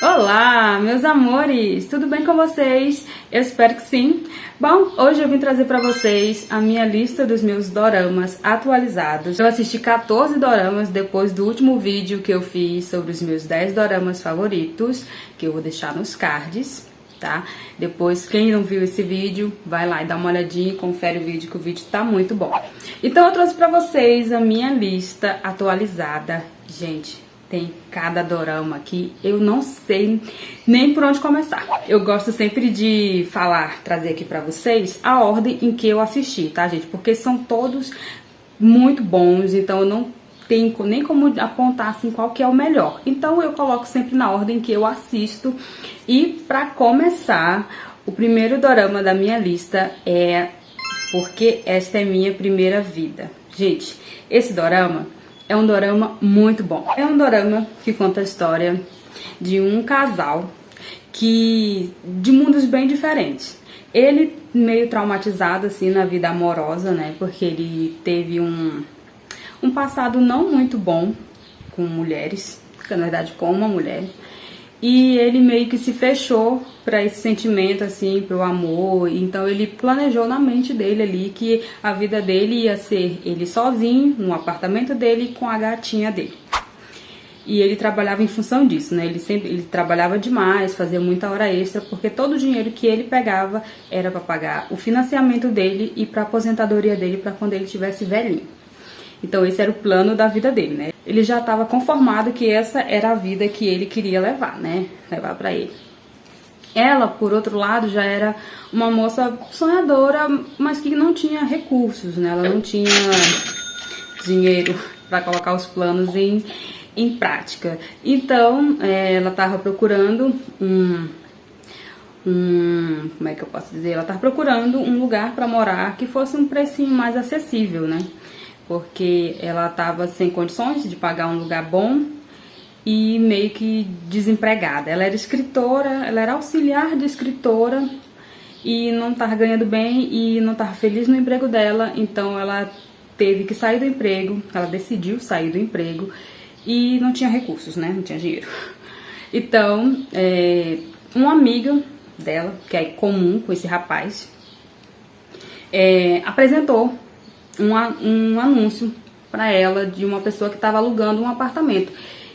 Olá, meus amores! Tudo bem com vocês? Eu espero que sim. Bom, hoje eu vim trazer pra vocês a minha lista dos meus doramas atualizados. Eu assisti 14 doramas depois do último vídeo que eu fiz sobre os meus 10 doramas favoritos, que eu vou deixar nos cards, tá? Depois, quem não viu esse vídeo, vai lá e dá uma olhadinha e confere o vídeo, que o vídeo tá muito bom. Então eu trouxe pra vocês a minha lista atualizada. Gente, tem cada dorama aqui, eu não sei nem por onde começar. Eu gosto sempre de trazer aqui pra vocês a ordem em que eu assisti, tá, gente? Porque são todos muito bons, então eu não tenho nem como apontar assim qual que é o melhor. Então eu coloco sempre na ordem que eu assisto. E pra começar, o primeiro dorama da minha lista é Porque Esta é Minha Primeira Vida. Gente, esse dorama é um dorama muito bom. É um dorama que conta a história de um casal de mundos bem diferentes. Ele meio traumatizado assim na vida amorosa, né? Porque ele teve um passado não muito bom com mulheres, na verdade com uma mulher. E ele meio que se fechou para esse sentimento, assim, pro amor. Então ele planejou na mente dele ali que a vida dele ia ser ele sozinho, no apartamento dele, com a gatinha dele. E ele trabalhava em função disso, né? Ele trabalhava demais, fazia muita hora extra, porque todo o dinheiro que ele pegava era para pagar o financiamento dele e para aposentadoria dele para quando ele tivesse velhinho. Então esse era o plano da vida dele, né? Ele já estava conformado que essa era a vida que ele queria levar, né? Levar pra ele. Ela, por outro lado, já era uma moça sonhadora, mas que não tinha recursos, né? Ela não tinha dinheiro para colocar os planos em prática. Então, ela estava procurando como é que eu posso dizer? Ela estava procurando um lugar para morar que fosse um precinho mais acessível, né? Porque ela estava sem condições de pagar um lugar bom e meio que desempregada. Ela era escritora, ela era auxiliar de escritora e não estava ganhando bem e não estava feliz no emprego dela, então ela teve que sair do emprego, ela decidiu sair do emprego e não tinha recursos, né? Não tinha dinheiro. Então, uma amiga dela, que é comum com esse rapaz, apresentou um anúncio para ela de uma pessoa que estava alugando um apartamento.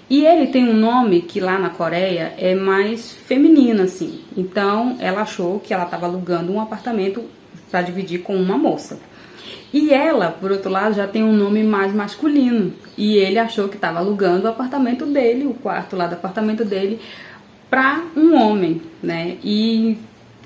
E ele tem um nome que lá na Coreia é mais feminino, assim. Então ela achou que ela estava alugando um apartamento para dividir com uma moça. E ela, por outro lado, já tem um nome mais masculino. E ele achou que estava alugando o apartamento dele, o quarto lá do apartamento dele, para um homem, né? E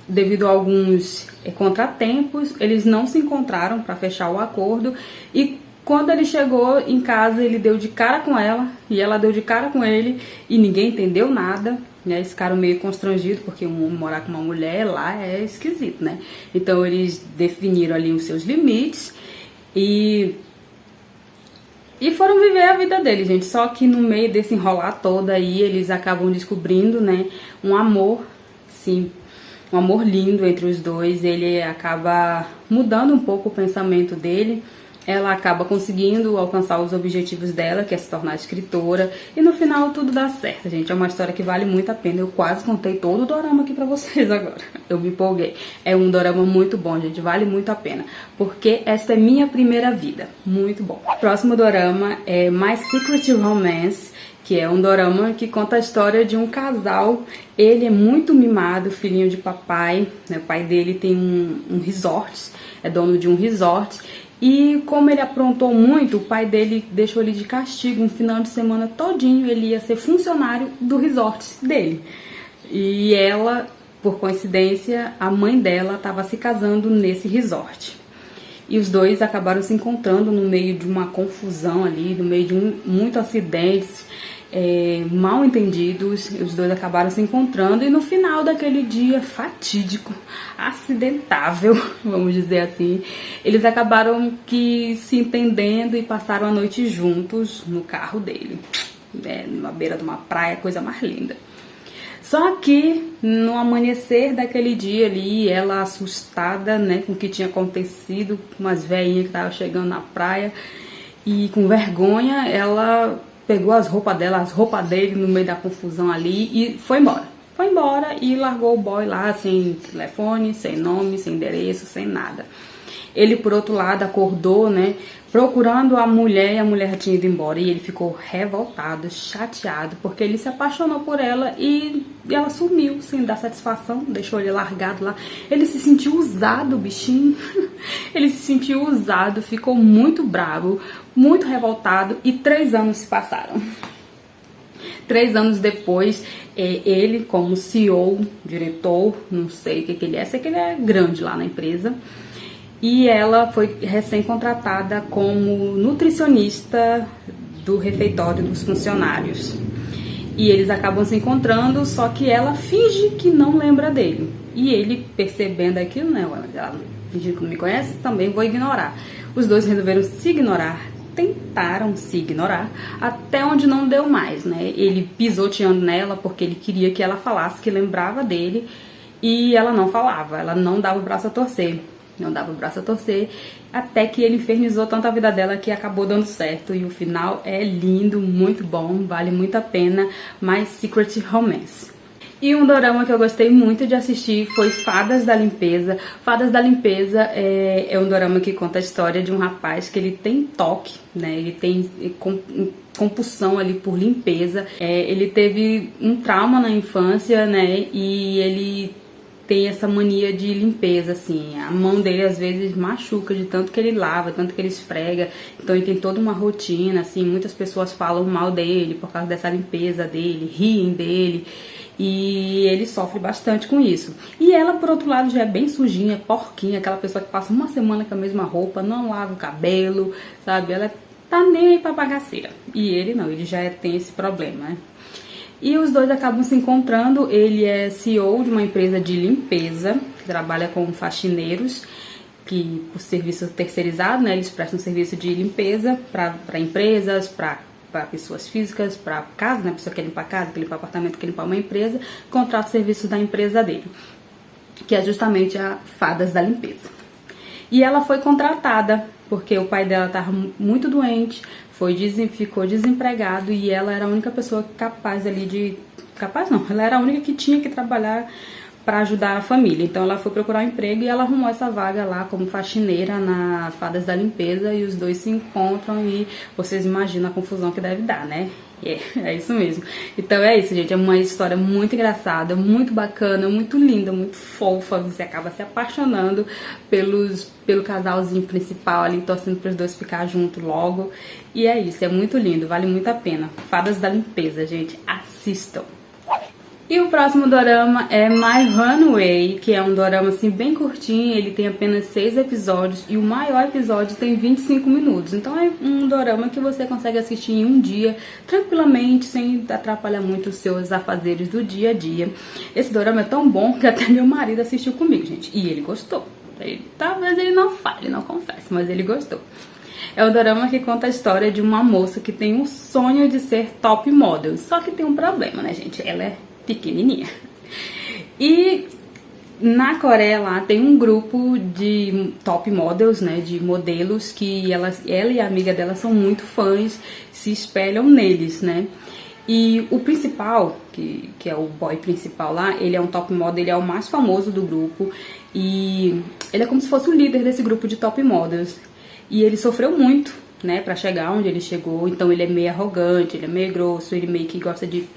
devido a alguns contratempos, eles não se encontraram para fechar o acordo. E quando ele chegou em casa, ele deu de cara com ela e ela deu de cara com ele e ninguém entendeu nada, né? Eles ficaram meio constrangidos porque morar com uma mulher lá é esquisito, né? Então eles definiram ali os seus limites e foram viver a vida deles, gente. Só que no meio desse enrolar todo aí, eles acabam descobrindo, né, um amor, sim, um amor lindo entre os dois. Ele acaba mudando um pouco o pensamento dele. Ela acaba conseguindo alcançar os objetivos dela, que é se tornar escritora. E no final tudo dá certo, gente. É uma história que vale muito a pena. Eu quase contei todo o dorama aqui pra vocês agora. Eu me empolguei. É um dorama muito bom, gente. Vale muito a pena. Porque Esta é Minha Primeira Vida. Muito bom. Próximo dorama é My Secret Romance, que é um dorama que conta a história de um casal. Ele é muito mimado, filhinho de papai, né? O pai dele tem um resort, é dono de um resort. E como ele aprontou muito, o pai dele deixou ele de castigo um final de semana todinho. Ele ia ser funcionário do resort dele. E ela, por coincidência, a mãe dela estava se casando nesse resort. E os dois acabaram se encontrando no meio de uma confusão ali, no meio de muitos acidentes, mal entendidos. Os dois acabaram se encontrando e no final daquele dia fatídico, acidentável, vamos dizer assim, eles acabaram que se entendendo e passaram a noite juntos no carro dele, na beira de uma praia, coisa mais linda. Só que no amanhecer daquele dia ali, ela assustada, né, com o que tinha acontecido, com umas velhinhas que estavam chegando na praia, e com vergonha, ela pegou as roupas dela, as roupas dele no meio da confusão ali e foi embora. Foi embora e largou o boy lá sem telefone, sem nome, sem endereço, sem nada. Ele, por outro lado, acordou, né, procurando a mulher e a mulher tinha ido embora. E ele ficou revoltado, chateado, porque ele se apaixonou por ela e ela sumiu sem dar satisfação, deixou ele largado lá. Ele se sentiu usado, bichinho. Ele se sentiu usado, ficou muito bravo, muito revoltado e 3 anos se passaram. 3 anos depois, ele como CEO, diretor, não sei o que ele é, sei que ele é grande lá na empresa. E ela foi recém-contratada como nutricionista do refeitório dos funcionários. E eles acabam se encontrando, só que ela finge que não lembra dele. E ele, percebendo aquilo, né, ela fingindo que não me conhece, também vou ignorar. Os dois resolveram se ignorar, tentaram se ignorar, até onde não deu mais, né? Ele pisoteando nela porque ele queria que ela falasse que lembrava dele e ela não falava, ela não dava o braço a torcer. Não dava o braço a torcer, até que ele infernizou tanto a vida dela que acabou dando certo. E o final é lindo, muito bom, vale muito a pena. My Secret Romance. E um dorama que eu gostei muito de assistir foi Fadas da Limpeza. Fadas da Limpeza é um dorama que conta a história de um rapaz que ele tem toque, né? Ele tem compulsão ali por limpeza. Ele teve um trauma na infância, né? E ele tem essa mania de limpeza, assim, a mão dele às vezes machuca de tanto que ele lava, tanto que ele esfrega, então ele tem toda uma rotina, assim, muitas pessoas falam mal dele por causa dessa limpeza dele, riem dele, e ele sofre bastante com isso. E ela, por outro lado, já é bem sujinha, porquinha, aquela pessoa que passa uma semana com a mesma roupa, não lava o cabelo, sabe, ela tá nem aí pra bagaceira, e ele não, ele já tem esse problema, né? E os dois acabam se encontrando. Ele é CEO de uma empresa de limpeza, que trabalha com faxineiros, que por serviço terceirizado, né, eles prestam serviço de limpeza para empresas, para pessoas físicas, para casa, né, a pessoa que quer limpar a casa, quer limpar o apartamento, quer limpar uma empresa, contrata o serviço da empresa dele, que é justamente a Fadas da Limpeza. E ela foi contratada porque o pai dela estava muito doente, ficou desempregado e ela era a única pessoa capaz ali de... Capaz não, ela era a única que tinha que trabalhar para ajudar a família. Então ela foi procurar um emprego e ela arrumou essa vaga lá como faxineira na Fadas da Limpeza e os dois se encontram e vocês imaginam a confusão que deve dar, né? É isso mesmo. Então é isso, gente. É uma história muito engraçada, muito bacana, muito linda, muito fofa. Você acaba se apaixonando pelo casalzinho principal ali, torcendo para os dois ficar juntos logo. E é isso, é muito lindo, vale muito a pena. Fadas da Limpeza, gente. Assistam. E o próximo dorama é My Runway, que é um dorama assim bem curtinho, ele tem apenas 6 episódios e o maior episódio tem 25 minutos. Então é um dorama que você consegue assistir em um dia, tranquilamente, sem atrapalhar muito os seus afazeres do dia a dia. Esse dorama é tão bom que até meu marido assistiu comigo, gente, e ele gostou. Talvez ele não fale, não confesse, mas ele gostou. É um dorama que conta a história de uma moça que tem um sonho de ser top model, só que tem um problema, né, gente? Ela é pequenininha. E na Coreia lá tem um grupo de top models, né, de modelos que ela e a amiga dela são muito fãs, se espelham neles, né. E o principal, que é o boy principal lá, ele é um top model, ele é o mais famoso do grupo e ele é como se fosse o líder desse grupo de top models. E ele sofreu muito, né, pra chegar onde ele chegou, então ele é meio arrogante, ele é meio grosso, ele meio que gosta de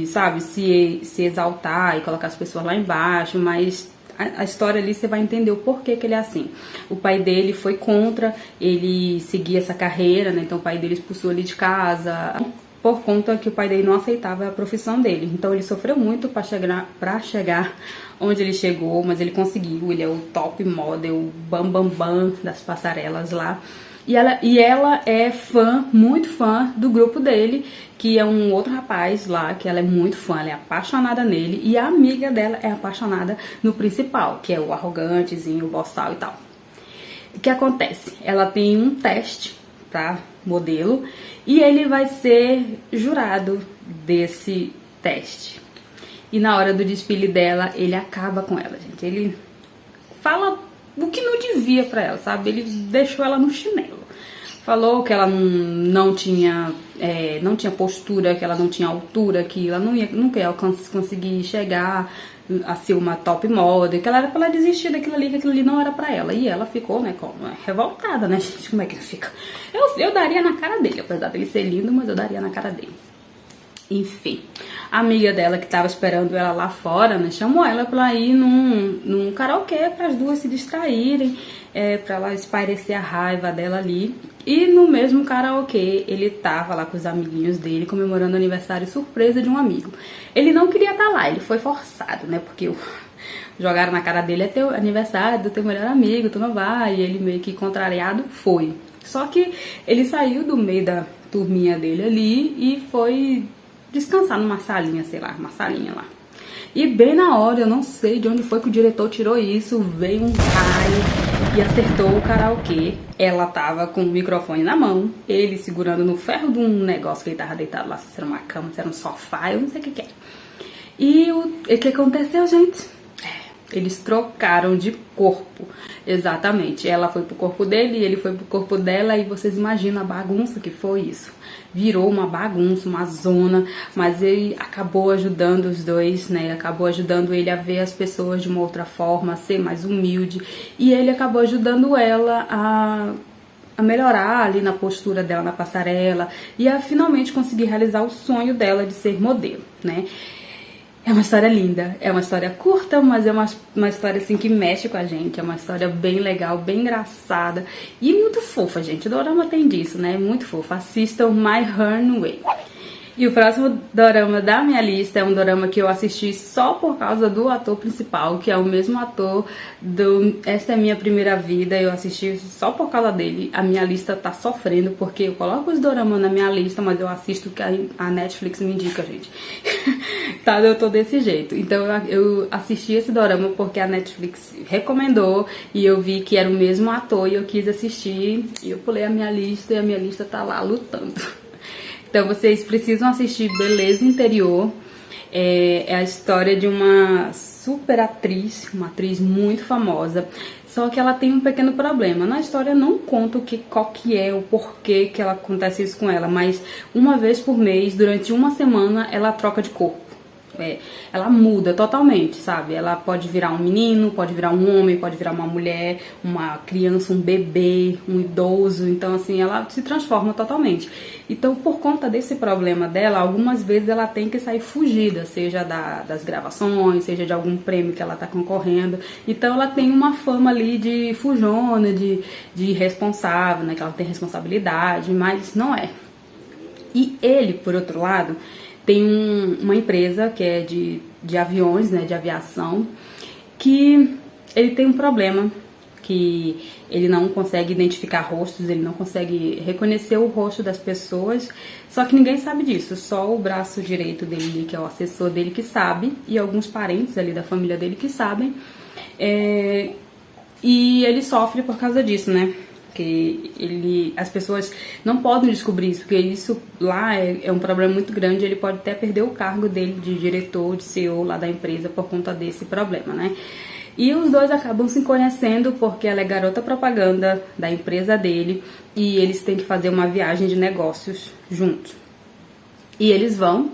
sabe, se exaltar e colocar as pessoas lá embaixo, mas a história ali você vai entender o porquê que ele é assim. O pai dele foi contra ele seguir essa carreira, né, então o pai dele expulsou ele de casa, por conta que o pai dele não aceitava a profissão dele. Então ele sofreu muito para chegar onde ele chegou, mas ele conseguiu, ele é o top model, o bam das passarelas lá. E ela é fã, muito fã do grupo dele, que é um outro rapaz lá, que ela é muito fã, ela é apaixonada nele, e a amiga dela é apaixonada no principal, que é o arrogantezinho, o boçal e tal. O que acontece? Ela tem um teste para modelo, e ele vai ser jurado desse teste. E na hora do desfile dela, ele acaba com ela, gente. Ele fala o que não devia pra ela, sabe? Ele deixou ela no chinelo. falou que ela não tinha postura, que ela não tinha altura, que ela nunca ia conseguir chegar a ser uma top model, que ela era pra ela desistir daquilo ali, que aquilo ali não era pra ela. E ela ficou, né, revoltada, né, gente? Como é que ele fica? Eu daria na cara dele, apesar dele ser lindo, mas eu daria na cara dele. Enfim, a amiga dela que tava esperando ela lá fora, né, chamou ela pra ir num karaokê, para as duas se distraírem, pra ela espairecer a raiva dela ali. E no mesmo karaokê, ele tava lá com os amiguinhos dele, comemorando o aniversário surpresa de um amigo. Ele não queria estar lá, ele foi forçado, né, porque jogaram na cara dele, é teu aniversário do teu melhor amigo, tu não vai, e ele meio que contrariado foi. Só que ele saiu do meio da turminha dele ali e foi descansar numa salinha, sei lá, uma salinha lá. E bem na hora, eu não sei de onde foi que o diretor tirou isso, veio um raio e acertou o karaokê. Ela tava com o microfone na mão, ele segurando no ferro de um negócio que ele tava deitado lá, se era uma cama, se era um sofá, eu não sei o que é. E o que aconteceu, gente? Eles trocaram de corpo, exatamente. Ela foi pro corpo dele, ele foi pro corpo dela, e vocês imaginam a bagunça que foi isso. Virou uma bagunça, uma zona, mas ele acabou ajudando os dois, né? Acabou ajudando ele a ver as pessoas de uma outra forma, a ser mais humilde, e ele acabou ajudando ela a melhorar ali na postura dela na passarela e a finalmente conseguir realizar o sonho dela de ser modelo, né? É uma história linda, é uma história curta, mas é uma história assim que mexe com a gente, é uma história bem legal, bem engraçada e muito fofa, gente. O dorama tem disso, né? Muito fofa. Assistam My Her Way. E o próximo dorama da minha lista é um dorama que eu assisti só por causa do ator principal, que é o mesmo ator do Esta é Minha Primeira Vida. Eu assisti só por causa dele. A minha lista tá sofrendo, porque eu coloco os doramas na minha lista, mas eu assisto o que a Netflix me indica, gente. Tá, eu tô desse jeito. Então eu assisti esse dorama porque a Netflix recomendou e eu vi que era o mesmo ator e eu quis assistir. E eu pulei a minha lista e a minha lista tá lá lutando. Então vocês precisam assistir Beleza Interior. É a história de uma super atriz, uma atriz muito famosa. Só que ela tem um pequeno problema. Na história não conta qual que é, o porquê que ela acontece isso com ela. Mas uma vez por mês, durante uma semana, ela troca de corpo. Ela muda totalmente, sabe? Ela pode virar um menino, pode virar um homem, pode virar uma mulher, uma criança, um bebê, um idoso. Então, assim, ela se transforma totalmente. Então, por conta desse problema dela, algumas vezes ela tem que sair fugida, seja das gravações, seja de algum prêmio que ela tá concorrendo. Então, ela tem uma fama ali de fujona, de irresponsável, né? Que ela tem responsabilidade, mas não é. E ele, por outro lado, tem uma empresa que é de aviões, né, de aviação, que ele tem um problema, que ele não consegue identificar rostos, ele não consegue reconhecer o rosto das pessoas, só que ninguém sabe disso, só o braço direito dele, que é o assessor dele, que sabe, e alguns parentes ali da família dele que sabem, e ele sofre por causa disso, né? Que as pessoas não podem descobrir isso, porque isso lá é um problema muito grande. Ele pode até perder o cargo dele de diretor, de CEO lá da empresa por conta desse problema, né? E os dois acabam se conhecendo porque ela é garota propaganda da empresa dele e eles têm que fazer uma viagem de negócios juntos. E eles vão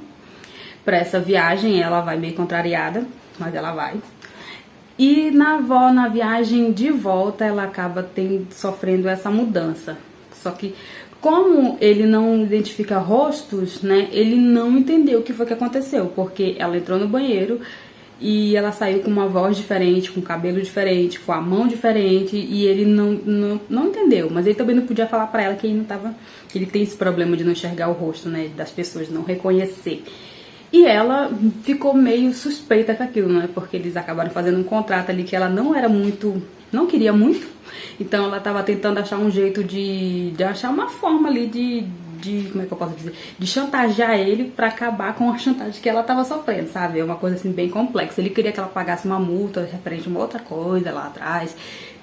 para essa viagem, ela vai meio contrariada, mas ela vai. E na viagem de volta ela acaba sofrendo essa mudança. Só que como ele não identifica rostos, né, ele não entendeu o que foi que aconteceu. Porque ela entrou no banheiro e ela saiu com uma voz diferente, com cabelo diferente, com a mão diferente. E ele não entendeu, mas ele também não podia falar pra ela que ele tem esse problema de não enxergar o rosto, né, das pessoas, não reconhecer. E ela ficou meio suspeita com aquilo, né? Porque eles acabaram fazendo um contrato ali que ela não queria muito. Então ela tava tentando achar um jeito de achar uma forma ali como é que eu posso dizer? De chantagear ele pra acabar com a chantagem que ela tava sofrendo, sabe? É uma coisa assim bem complexa. Ele queria que ela pagasse uma multa referente a uma outra coisa lá atrás,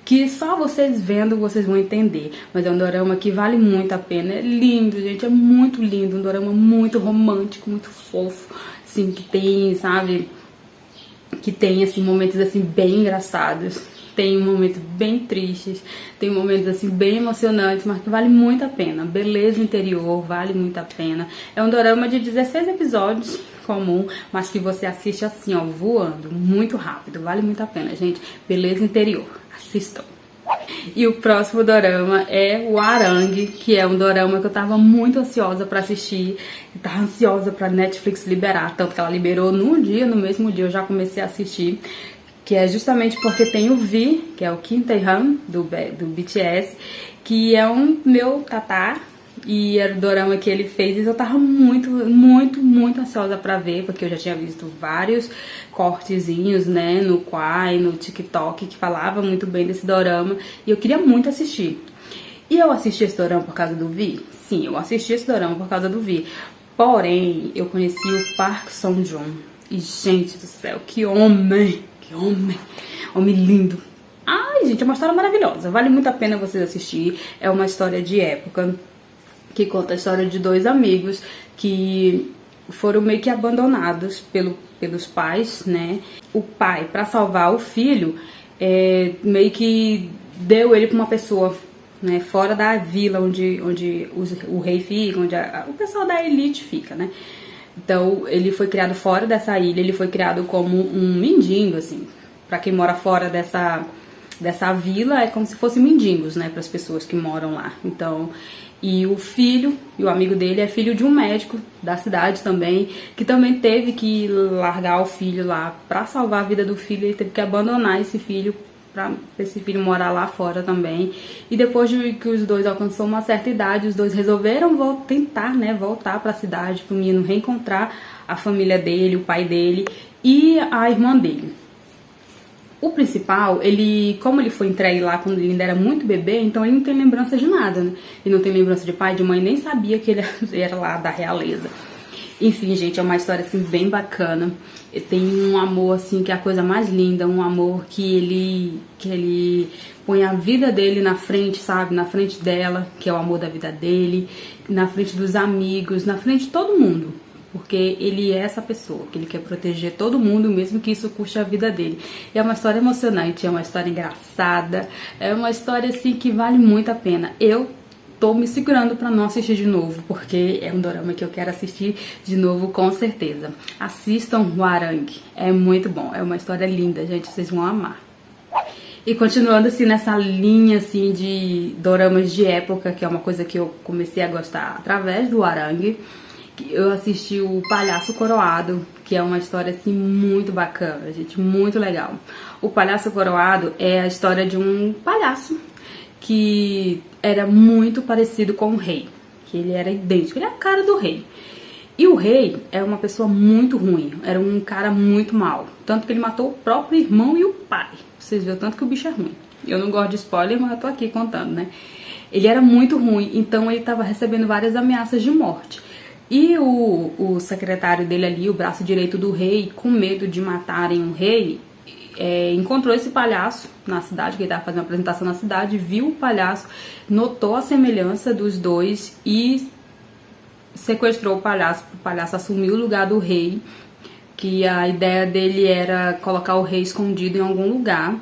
que só vocês vendo vocês vão entender. Mas é um dorama que vale muito a pena. É lindo, gente, é muito lindo. Um dorama muito romântico, muito fofo, assim, que tem, sabe? Que tem, assim, momentos, assim, bem engraçados. tem momentos bem tristes, tem momentos assim bem emocionantes, mas que vale muito a pena. Beleza Interior, vale muito a pena. É um dorama de 16 episódios, comum, mas que você assiste assim, ó, voando, muito rápido. Vale muito a pena, gente. Beleza Interior, assistam. E o próximo dorama é o Hwarang, que é um dorama que eu tava muito ansiosa pra assistir. Eu tava ansiosa pra Netflix liberar, tanto que ela liberou no mesmo dia eu já comecei a assistir. Que é justamente porque tem o V, que é o Kim Tae-han, do BTS, que é um meu tatá. E era o dorama que ele fez e eu tava muito ansiosa pra ver, porque eu já tinha visto vários cortezinhos, né, no Quai, no TikTok, que falava muito bem desse dorama, e eu queria muito assistir. E eu assisti esse dorama por causa do Vi? Sim, eu assisti esse dorama por causa do Vi. Porém, eu conheci o Park Song-joon, e gente do céu, que homem, homem lindo. Ai, gente, é uma história maravilhosa, vale muito a pena vocês assistirem, é uma história de época, que conta a história de dois amigos que foram meio que abandonados pelos pais, né? O pai, para salvar o filho, meio que deu ele para uma pessoa, né, fora da vila onde o rei fica, onde o pessoal da elite fica, né? Então, ele foi criado fora dessa ilha, ele foi criado como um mendigo, assim. Para quem mora fora dessa vila, é como se fossem mendigos, né, para as pessoas que moram lá. Então, e o filho, e o amigo dele é filho de um médico da cidade também, que também teve que largar o filho lá para salvar a vida do filho. Ele teve que abandonar esse filho para esse filho morar lá fora também. E depois de que os dois alcançou uma certa idade, os dois resolveram tentar, né, voltar para a cidade, para o menino reencontrar a família dele, o pai dele e a irmã dele. O principal, como ele foi entregue lá quando ele ainda era muito bebê, então ele não tem lembrança de nada, né? Ele não tem lembrança de pai, de mãe, nem sabia que ele era lá da realeza. Enfim, gente, é uma história, assim, bem bacana. Tem um amor, assim, que é a coisa mais linda, um amor que ele põe a vida dele na frente, sabe? Na frente dela, que é o amor da vida dele, na frente dos amigos, na frente de todo mundo. Porque ele é essa pessoa, que ele quer proteger todo mundo, mesmo que isso custe a vida dele. E é uma história emocionante, é uma história engraçada, é uma história, assim, que vale muito a pena. Eu tô me segurando pra não assistir de novo, porque é um dorama que eu quero assistir de novo com certeza. Assistam Hwarang, é muito bom, é uma história linda, gente, vocês vão amar. E continuando assim nessa linha assim de doramas de época, que é uma coisa que eu comecei a gostar através do Hwarang, eu assisti o Palhaço Coroado, que é uma história assim muito bacana, gente, muito legal. O Palhaço Coroado é a história de um palhaço que era muito parecido com o rei, que ele era idêntico, ele é a cara do rei. E o rei é uma pessoa muito ruim, era um cara muito mau, tanto que ele matou o próprio irmão e o pai. Vocês viram tanto que o bicho é ruim. Eu não gosto de spoiler, mas eu tô aqui contando, né? Ele era muito ruim, então ele tava recebendo várias ameaças de morte. E o secretário dele ali, o braço direito do rei, com medo de matarem o rei, encontrou esse palhaço na cidade, que ele estava fazendo uma apresentação na cidade, viu o palhaço, notou a semelhança dos dois e sequestrou o palhaço assumiu o lugar do rei, que a ideia dele era colocar o rei escondido em algum lugar,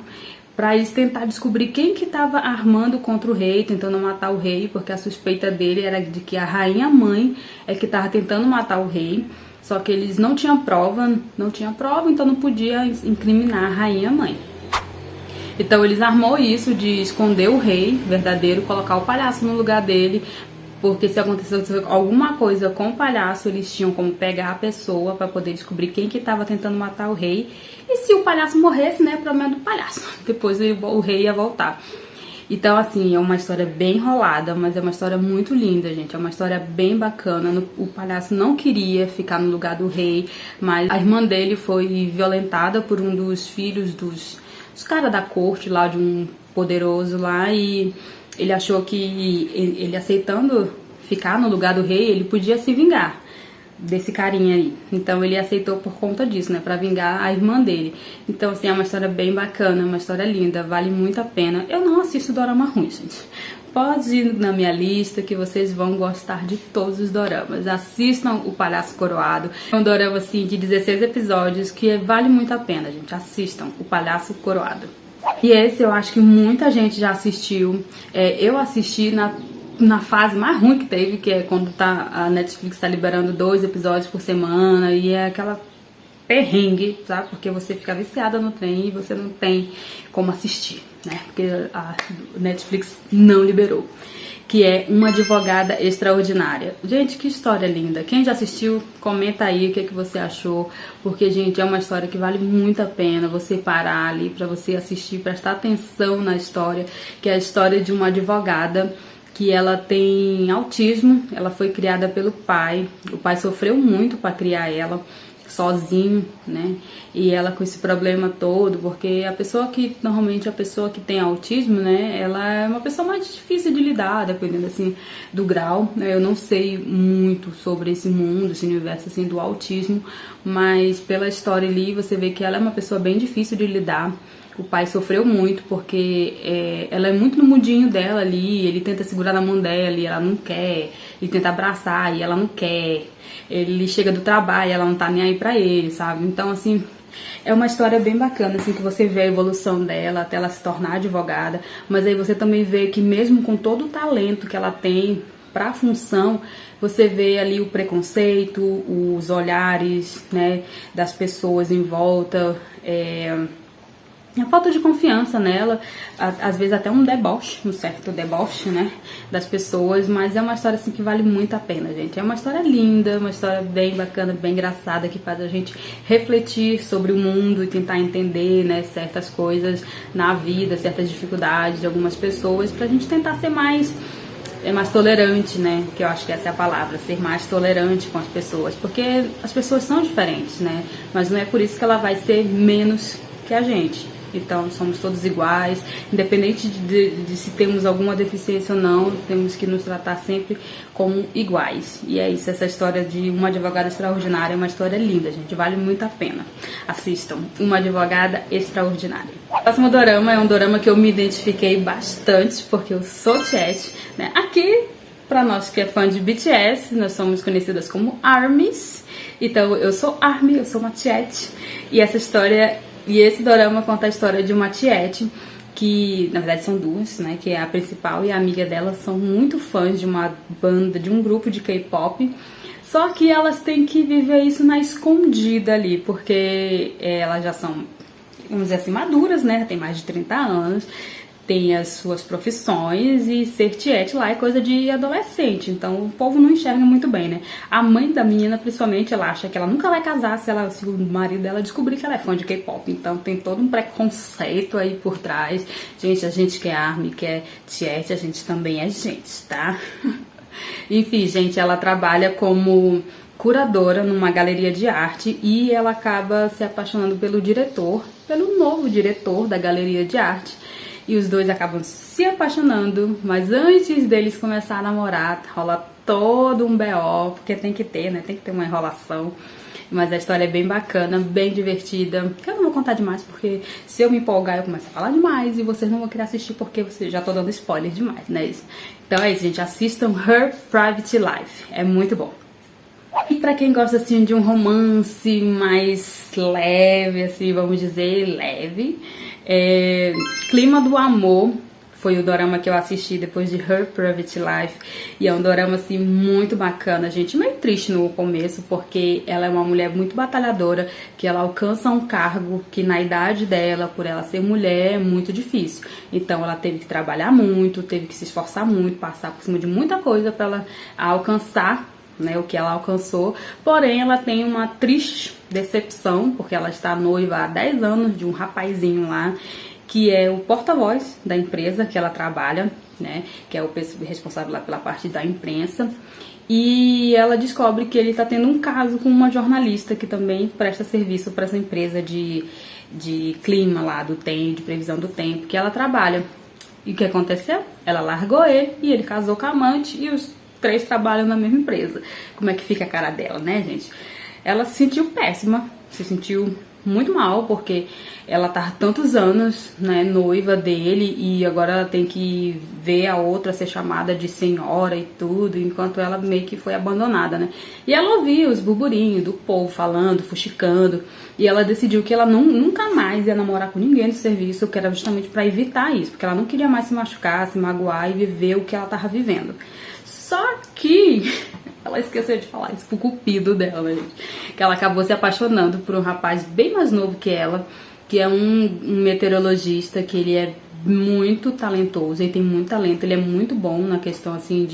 para eles tentar descobrir quem que estava armando contra o rei, tentando matar o rei, porque a suspeita dele era de que a rainha mãe é que estava tentando matar o rei. Só que eles não tinham prova, então não podia incriminar a rainha mãe. Então eles armou isso de esconder o rei verdadeiro, colocar o palhaço no lugar dele, porque se acontecesse alguma coisa com o palhaço, eles tinham como pegar a pessoa para poder descobrir quem que estava tentando matar o rei. E se o palhaço morresse, né, problema do palhaço. Depois o rei ia voltar. Então, assim, é uma história bem enrolada, mas é uma história muito linda, gente. É uma história bem bacana. O palhaço não queria ficar no lugar do rei, mas a irmã dele foi violentada por um dos filhos dos caras da corte lá, de um poderoso lá, e ele achou que ele aceitando ficar no lugar do rei, ele podia se vingar desse carinha aí. Então ele aceitou por conta disso, né, pra vingar a irmã dele. Então, assim, é uma história bem bacana, uma história linda, vale muito a pena. Eu não assisto dorama ruim, gente. Pode ir na minha lista que vocês vão gostar de todos os doramas. Assistam o Palhaço Coroado. É um dorama, assim, de 16 episódios que vale muito a pena, gente. Assistam o Palhaço Coroado. E esse eu acho que muita gente já assistiu. Eu assisti na fase mais ruim que teve, que é quando a Netflix tá liberando 2 episódios por semana, e é aquela perrengue, sabe? Porque você fica viciada no trem e você não tem como assistir, né? Porque a Netflix não liberou. Que é Uma Advogada Extraordinária. Gente, que história linda. Quem já assistiu, comenta aí o que você achou. Porque, gente, é uma história que vale muito a pena você parar ali pra você assistir, prestar atenção na história. Que é a história de uma advogada que ela tem autismo. Ela foi criada pelo pai. O pai sofreu muito pra criar ela sozinho, né? E ela com esse problema todo, porque normalmente a pessoa que tem autismo, né, ela é uma pessoa mais difícil de lidar, dependendo assim do grau, né? Eu não sei muito sobre esse mundo, esse universo assim do autismo, mas pela história ali você vê que ela é uma pessoa bem difícil de lidar. O pai sofreu muito porque ela é muito no mundinho dela ali, ele tenta segurar na mão dela e ela não quer, ele tenta abraçar e ela não quer, ele chega do trabalho e ela não tá nem aí pra ele, sabe? Então, assim, é uma história bem bacana, assim, que você vê a evolução dela até ela se tornar advogada, mas aí você também vê que mesmo com todo o talento que ela tem pra função, você vê ali o preconceito, os olhares, né, das pessoas em volta, a falta de confiança nela, às vezes até um certo deboche, né, das pessoas, mas é uma história assim que vale muito a pena, gente. É uma história linda, uma história bem bacana, bem engraçada, que faz a gente refletir sobre o mundo e tentar entender, né, certas coisas na vida, certas dificuldades de algumas pessoas, pra gente tentar ser mais tolerante, né, que eu acho que essa é a palavra, ser mais tolerante com as pessoas, porque as pessoas são diferentes, né, mas não é por isso que ela vai ser menos que a gente. Então, somos todos iguais, independente de se temos alguma deficiência ou não, temos que nos tratar sempre como iguais. E é isso, essa história de Uma Advogada Extraordinária é uma história linda, gente, vale muito a pena. Assistam, Uma Advogada Extraordinária. O próximo dorama é um dorama que eu me identifiquei bastante, porque eu sou Chet, né? Aqui, pra nós que é fã de BTS, nós somos conhecidas como ARMYs. Então, eu sou ARMY, eu sou uma Chet, e esse dorama conta a história de uma tiete, que na verdade são duas, né, que é a principal e a amiga dela, são muito fãs de uma banda, de um grupo de K-pop, só que elas têm que viver isso na escondida ali, porque elas já são, vamos dizer assim, maduras, né, tem mais de 30 anos, tem as suas profissões, e ser tiete lá é coisa de adolescente, então o povo não enxerga muito bem, né? A mãe da menina, principalmente, ela acha que ela nunca vai casar se o marido dela descobrir que ela é fã de K-pop, então tem todo um preconceito aí por trás. Gente, a gente que é ARMY, que é tiete, a gente também é gente, tá? Enfim, gente, ela trabalha como curadora numa galeria de arte e ela acaba se apaixonando pelo novo diretor da galeria de arte. E os dois acabam se apaixonando, mas antes deles começar a namorar, rola todo um BO, porque tem que ter, né? Tem que ter uma enrolação. Mas a história é bem bacana, bem divertida. Eu não vou contar demais, porque se eu me empolgar, eu começo a falar demais e vocês não vão querer assistir, porque já tô dando spoiler demais, né? Isso. Então é isso, gente. Assistam Her Private Life. É muito bom. E pra quem gosta, assim, de um romance mais leve, assim, vamos dizer, leve, Clima do Amor foi o dorama que eu assisti depois de Her Private Life, e é um dorama, assim, muito bacana, gente, meio triste no começo, porque ela é uma mulher muito batalhadora, que ela alcança um cargo que na idade dela, por ela ser mulher, é muito difícil, então ela teve que trabalhar muito, teve que se esforçar muito, passar por cima de muita coisa pra ela alcançar, né, o que ela alcançou, porém ela tem uma triste decepção, porque ela está noiva há 10 anos de um rapazinho lá, que é o porta-voz da empresa que ela trabalha, né, que é o responsável lá pela parte da imprensa, e ela descobre que ele está tendo um caso com uma jornalista que também presta serviço para essa empresa de clima lá, do tempo, de previsão do tempo, que ela trabalha. E o que aconteceu? Ela largou ele e ele casou com a amante e os 3 trabalham na mesma empresa. Como é que fica a cara dela, né, gente? Ela se sentiu péssima, se sentiu muito mal, porque ela tá há tantos anos, né, noiva dele, e agora ela tem que ver a outra ser chamada de senhora e tudo, enquanto ela meio que foi abandonada, né. E ela ouvia os burburinhos do povo falando, fuxicando, e ela decidiu que ela nunca mais ia namorar com ninguém do serviço, que era justamente pra evitar isso, porque ela não queria mais se machucar, se magoar e viver o que ela tava vivendo. Só que ela esqueceu de falar isso pro cupido dela, gente. Que ela acabou se apaixonando por um rapaz bem mais novo que ela, que é um meteorologista, que ele é muito talentoso, ele tem muito talento, ele é muito bom na questão assim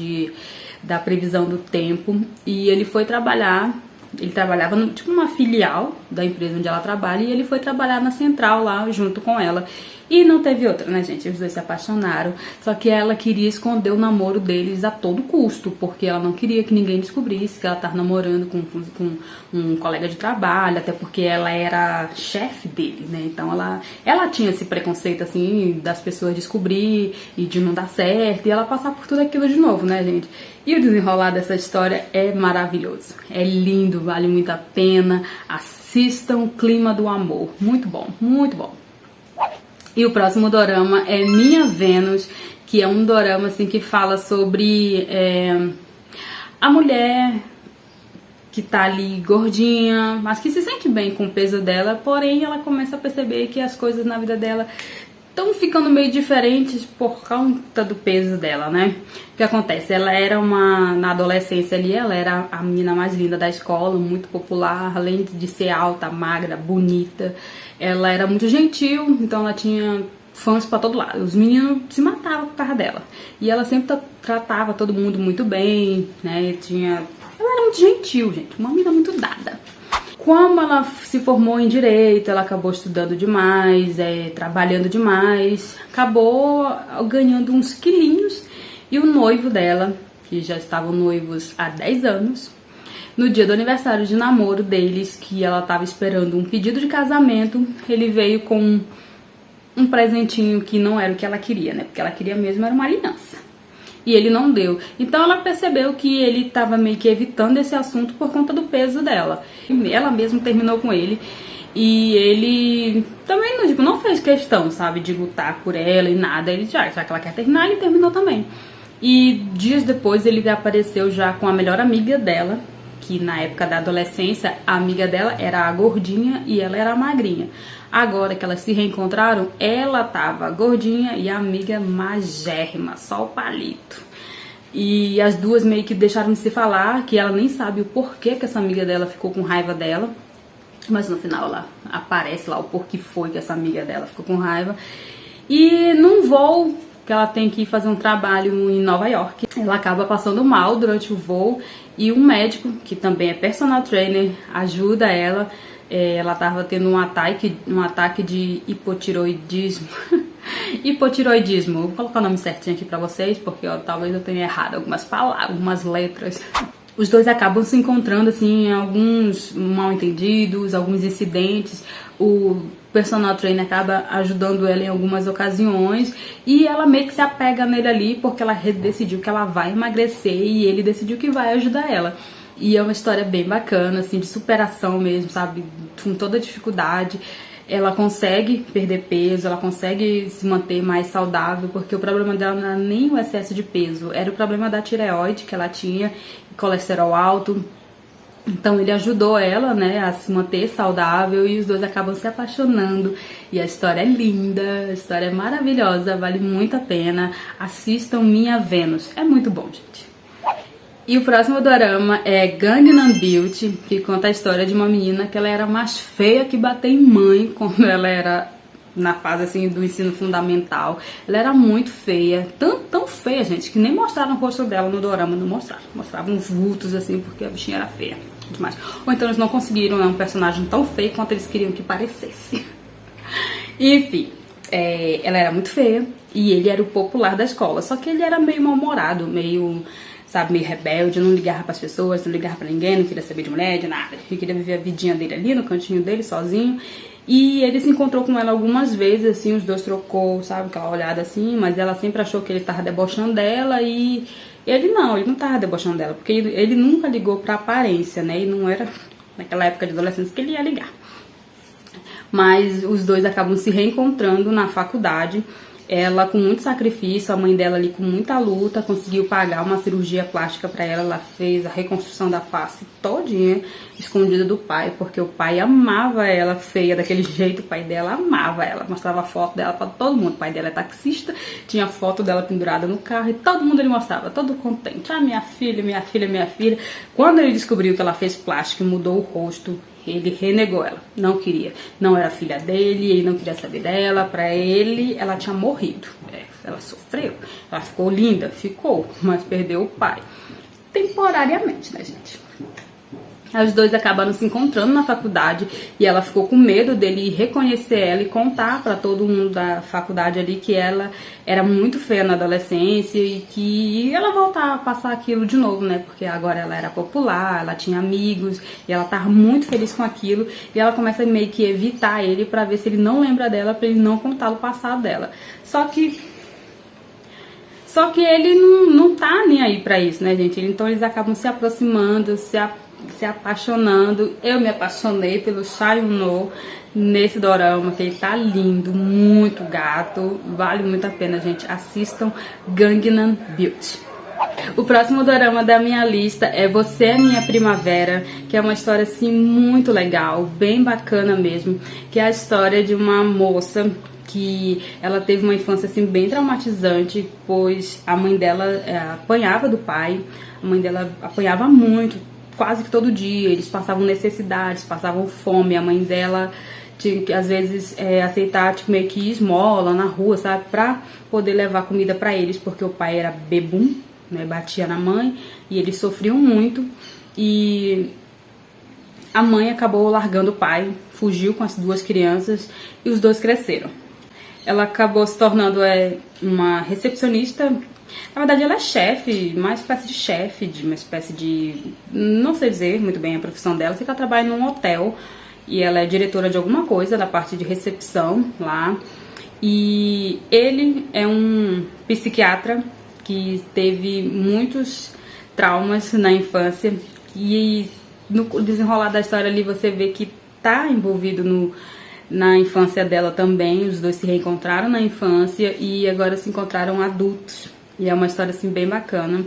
da previsão do tempo. E ele foi trabalhar, ele trabalhava tipo uma filial da empresa onde ela trabalha, e ele foi trabalhar na central lá junto com ela. E não teve outra, né, gente? Os dois se apaixonaram. Só que ela queria esconder o namoro deles a todo custo, porque ela não queria que ninguém descobrisse que ela estava namorando com um colega de trabalho, até porque ela era chefe dele, né? Então ela tinha esse preconceito, assim, das pessoas descobrir e de não dar certo, e ela passar por tudo aquilo de novo, né, gente? E o desenrolar dessa história é maravilhoso. É lindo, vale muito a pena. Assistam Clima do Amor. Muito bom, muito bom. E o próximo dorama é Minha Vênus, que é um dorama assim, que fala sobre a mulher que tá ali gordinha, mas que se sente bem com o peso dela, porém ela começa a perceber que as coisas na vida dela estão ficando meio diferentes por conta do peso dela, né? O que acontece? Ela era na adolescência ali, ela era a menina mais linda da escola, muito popular, além de ser alta, magra, bonita. Ela era muito gentil, então ela tinha fãs pra todo lado. Os meninos se matavam por causa dela. E ela sempre tratava todo mundo muito bem, né? Ela era muito gentil, gente, uma menina muito dada. Como ela se formou em direito, ela acabou estudando demais, trabalhando demais, acabou ganhando uns quilinhos, e o noivo dela, que já estavam noivos há 10 anos, no dia do aniversário de namoro deles, que ela estava esperando um pedido de casamento, ele veio com um presentinho que não era o que ela queria, né? Porque ela queria mesmo era uma aliança. E ele não deu. Então ela percebeu que ele estava meio que evitando esse assunto por conta do peso dela. Ela mesma terminou com ele. E ele também não fez questão, sabe, de lutar por ela e nada. Ele já que ela quer terminar, ele terminou também. E dias depois ele apareceu já com a melhor amiga dela, que na época da adolescência a amiga dela era a gordinha e ela era a magrinha. Agora que elas se reencontraram, ela tava gordinha e a amiga magérrima, só o palito. E as duas meio que deixaram de se falar, que ela nem sabe o porquê que essa amiga dela ficou com raiva dela. Mas no final ela aparece lá o porquê foi que essa amiga dela ficou com raiva. E num voo que ela tem que fazer um trabalho em Nova York, ela acaba passando mal durante o voo, e um médico, que também é personal trainer, ajuda ela. Ela estava tendo um ataque de hipotiroidismo. Hipotiroidismo, vou colocar o nome certinho aqui pra vocês, porque talvez eu tenha errado algumas palavras, algumas letras. Os dois acabam se encontrando assim em alguns mal entendidos, alguns incidentes. O personal trainer acaba ajudando ela em algumas ocasiões, e ela meio que se apega nele ali porque ela decidiu que ela vai emagrecer e ele decidiu que vai ajudar ela. E é uma história bem bacana, assim, de superação mesmo, sabe? Com toda dificuldade, ela consegue perder peso, ela consegue se manter mais saudável, porque o problema dela não era nem o excesso de peso, era o problema da tireoide que ela tinha, colesterol alto. Então ele ajudou ela, né, a se manter saudável, e os dois acabam se apaixonando. E a história é linda, a história é maravilhosa, vale muito a pena. Assistam Minha Vênus, é muito bom, gente. E o próximo dorama é Gangnam Beauty, que conta a história de uma menina que ela era mais feia que bater em mãe quando ela era na fase assim do ensino fundamental. Ela era muito feia, tão feia, gente, que nem mostraram o rosto dela no dorama, não mostraram. Mostravam uns vultos assim, porque a bichinha era feia demais. Ou então eles não conseguiram um personagem tão feio quanto eles queriam que parecesse. Enfim, ela era muito feia e ele era o popular da escola, só que ele era meio mal-humorado, meio rebelde, não ligava pras pessoas, não ligava pra ninguém, não queria saber de mulher, de nada. Ele queria viver a vidinha dele ali, no cantinho dele, sozinho. E ele se encontrou com ela algumas vezes, assim, os dois trocou, sabe, aquela olhada assim, mas ela sempre achou que ele tava debochando dela, e ele não tava debochando dela, porque ele nunca ligou pra aparência, né, e não era naquela época de adolescência que ele ia ligar. mas os dois acabam se reencontrando na faculdade. Ela, com muito sacrifício, a mãe dela ali com muita luta, conseguiu pagar uma cirurgia plástica pra ela. Ela fez a reconstrução da face todinha, escondida do pai, porque o pai amava ela feia daquele jeito. O pai dela amava ela, mostrava foto dela pra todo mundo. O pai dela é taxista, tinha foto dela pendurada no carro e todo mundo ele mostrava, todo contente. Ah, minha filha, minha filha, minha filha. Quando ele descobriu que ela fez plástica e mudou o rosto, ele renegou ela, não queria, não era filha dele, ele não queria saber dela, pra ele ela tinha morrido, ela sofreu, ela ficou linda, ficou, mas perdeu o pai, temporariamente, né, gente? Os dois acabaram se encontrando na faculdade e ela ficou com medo dele reconhecer ela e contar pra todo mundo da faculdade ali que ela era muito feia na adolescência e que ela voltar a passar aquilo de novo, né? Porque agora ela era popular, ela tinha amigos e ela tava muito feliz com aquilo e ela começa meio que evitar ele pra ver se ele não lembra dela, pra ele não contar o passado dela. Só que ele não tá nem aí pra isso, né, gente? Então eles acabam se aproximando, se apaixonando. Eu me apaixonei pelo Cha Eun-no nesse dorama, que ele tá lindo, muito gato, vale muito a pena, gente. Assistam Gangnam Beauty. O próximo dorama da minha lista é Você é Minha Primavera, que é uma história assim muito legal, bem bacana mesmo, que é a história de uma moça que ela teve uma infância assim bem traumatizante, pois a mãe dela apanhava do pai, a mãe dela apanhava muito, quase que todo dia, eles passavam necessidades, passavam fome, a mãe dela tinha que às vezes aceitar tipo, meio que esmola na rua, sabe, pra poder levar comida pra eles, porque o pai era bebum, né, batia na mãe e eles sofriam muito e a mãe acabou largando o pai, fugiu com as duas crianças e os dois cresceram. Ela acabou se tornando uma recepcionista. Na verdade, ela é chefe, uma espécie de chefe, de uma espécie de... Não sei dizer muito bem a profissão dela. Sei que ela trabalha num hotel e ela é diretora de alguma coisa, da parte de recepção lá. E ele é um psiquiatra que teve muitos traumas na infância. E no desenrolar da história ali, você vê que tá envolvido na infância dela também. Os dois se reencontraram na infância e agora se encontraram adultos. E é uma história assim bem bacana.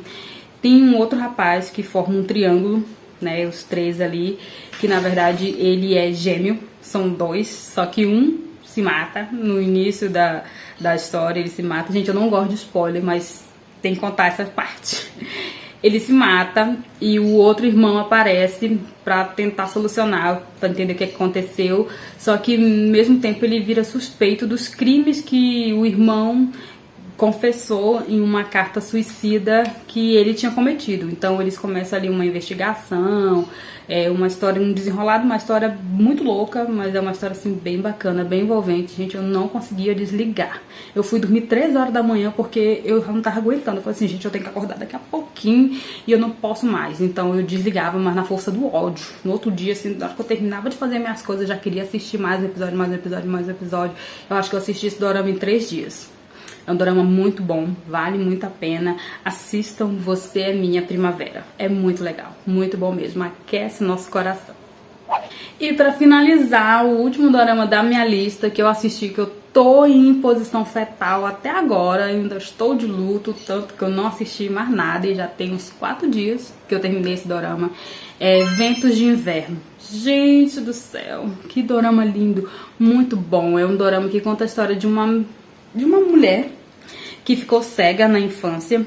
Tem um outro rapaz que forma um triângulo, né, os três ali, que na verdade ele é gêmeo, são dois, só que um se mata no início da história, ele se mata. Gente, eu não gosto de spoiler, mas tem que contar essa parte. Ele se mata e o outro irmão aparece pra tentar solucionar, pra entender o que aconteceu. Só que ao mesmo tempo ele vira suspeito dos crimes que o irmão confessou em uma carta suicida que ele tinha cometido. Então eles começam ali uma investigação, uma história, um desenrolado, uma história muito louca, mas é uma história assim bem bacana, bem envolvente. Gente, eu não conseguia desligar. Eu fui dormir 3 horas da manhã porque eu não tava aguentando. Eu falei assim, gente, eu tenho que acordar daqui a pouquinho e eu não posso mais. Então eu desligava, mas na força do ódio. No outro dia, assim, na hora que eu terminava de fazer minhas coisas, eu já queria assistir mais episódio, mais episódio, mais episódio. Eu acho que eu assisti esse dorama em 3 dias. É um dorama muito bom, vale muito a pena. Assistam Você é Minha Primavera. É muito legal, muito bom mesmo. Aquece nosso coração. E pra finalizar, o último dorama da minha lista que eu assisti, que eu tô em posição fetal até agora, ainda estou de luto, tanto que eu não assisti mais nada e já tem uns 4 dias que eu terminei esse dorama, é Ventos de Inverno. Gente do céu, que dorama lindo, muito bom. É um dorama que conta a história de uma mulher que ficou cega na infância.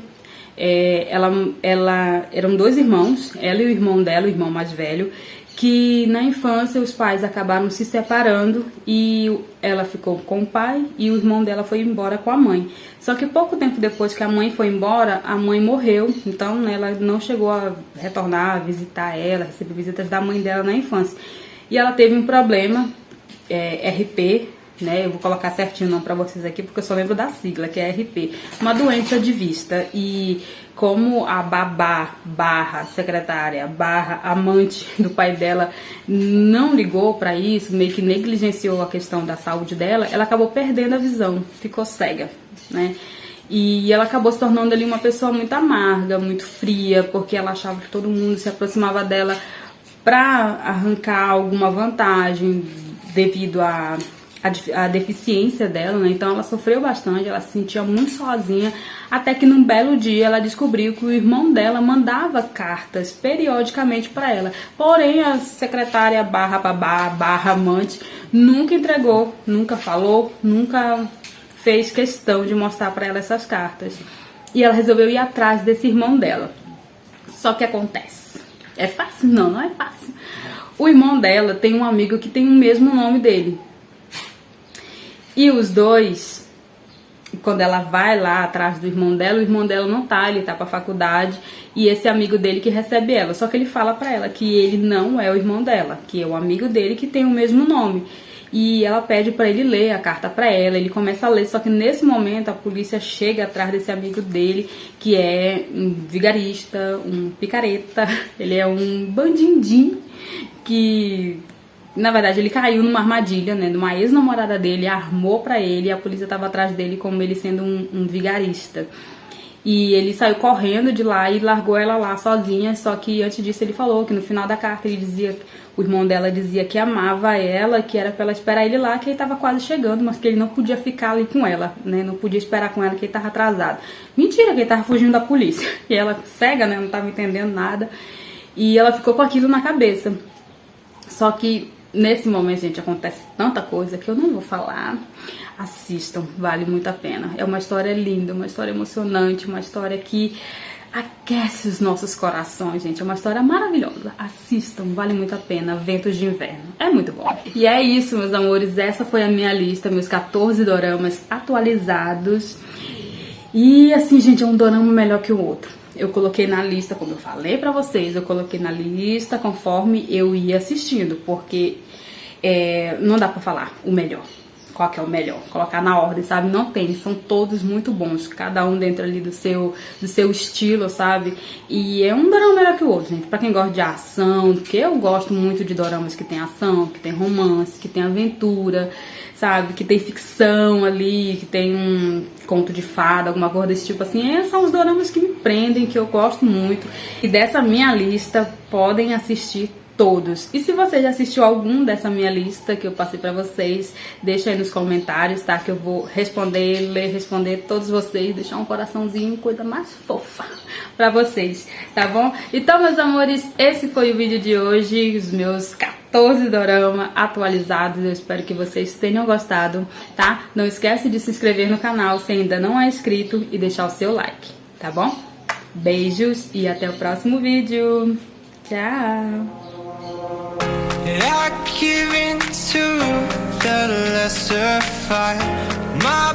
Ela eram 2 irmãos, ela e o irmão dela, o irmão mais velho, que na infância os pais acabaram se separando e ela ficou com o pai e o irmão dela foi embora com a mãe. Só que pouco tempo depois que a mãe foi embora, a mãe morreu, então né, ela não chegou a retornar, a visitar ela, receber visitas da mãe dela na infância. E ela teve um problema, RP, né? Eu vou colocar certinho o nome pra vocês aqui, porque eu só lembro da sigla, que é RP. Uma doença de vista. E como a babá, secretária, amante do pai dela não ligou pra isso, meio que negligenciou a questão da saúde dela, ela acabou perdendo a visão, ficou cega, né? E ela acabou se tornando ali uma pessoa muito amarga, muito fria, porque ela achava que todo mundo se aproximava dela pra arrancar alguma vantagem devido a deficiência dela, né? Então ela sofreu bastante, ela se sentia muito sozinha, até que num belo dia ela descobriu que o irmão dela mandava cartas periodicamente para ela. Porém, a secretária barra babá, barra amante, nunca entregou, nunca falou, nunca fez questão de mostrar para ela essas cartas. E ela resolveu ir atrás desse irmão dela. Só que acontece, é fácil? Não, não é fácil. O irmão dela tem um amigo que tem o mesmo nome dele. E os dois, quando ela vai lá atrás do irmão dela, o irmão dela não tá, ele tá pra faculdade, e esse amigo dele que recebe ela. Só que ele fala pra ela que ele não é o irmão dela, que é o amigo dele que tem o mesmo nome. E ela pede pra ele ler a carta pra ela, ele começa a ler, só que nesse momento a polícia chega atrás desse amigo dele, que é um vigarista, um picareta, ele é um bandindim, que na verdade ele caiu numa armadilha, né, de uma ex-namorada dele, armou pra ele, e a polícia tava atrás dele como ele sendo um vigarista. E ele saiu correndo de lá e largou ela lá sozinha, só que antes disso ele falou que no final da carta ele dizia, o irmão dela dizia que amava ela, que era pra ela esperar ele lá, que ele tava quase chegando, mas que ele não podia ficar ali com ela, né, não podia esperar com ela, que ele tava atrasado. Mentira, que ele tava fugindo da polícia. E ela cega, né, não tava entendendo nada, e ela ficou com aquilo na cabeça. Só que nesse momento, gente, acontece tanta coisa que eu não vou falar. Assistam, vale muito a pena. É uma história linda, uma história emocionante, uma história que aquece os nossos corações, gente. É uma história maravilhosa. Assistam, vale muito a pena. Ventos de Inverno. É muito bom. E é isso, meus amores. Essa foi a minha lista, meus 14 doramas atualizados. E assim, gente, é um dorama melhor que o outro. Eu coloquei na lista, como eu falei pra vocês, eu coloquei na lista conforme eu ia assistindo, porque não dá pra falar o melhor, qual que é o melhor, colocar na ordem, sabe? Não tem, são todos muito bons, cada um dentro ali do seu estilo, sabe? E é um dorama melhor que o outro, gente, pra quem gosta de ação, porque eu gosto muito de doramas que tem ação, que tem romance, que tem aventura, sabe? Que tem ficção ali, que tem um conto de fada, alguma coisa desse tipo assim. Esses são os doramas que me prendem, que eu gosto muito. E dessa minha lista, podem assistir todos. E se você já assistiu algum dessa minha lista que eu passei pra vocês, deixa aí nos comentários, tá? Que eu vou responder todos vocês, deixar um coraçãozinho, coisa mais fofa pra vocês, tá bom? Então, meus amores, esse foi o vídeo de hoje, os meus 14 dorama atualizados. Eu espero que vocês tenham gostado, tá? Não esquece de se inscrever no canal se ainda não é inscrito e deixar o seu like, tá bom? Beijos e até o próximo vídeo. Tchau! I give in to the lesser fight. My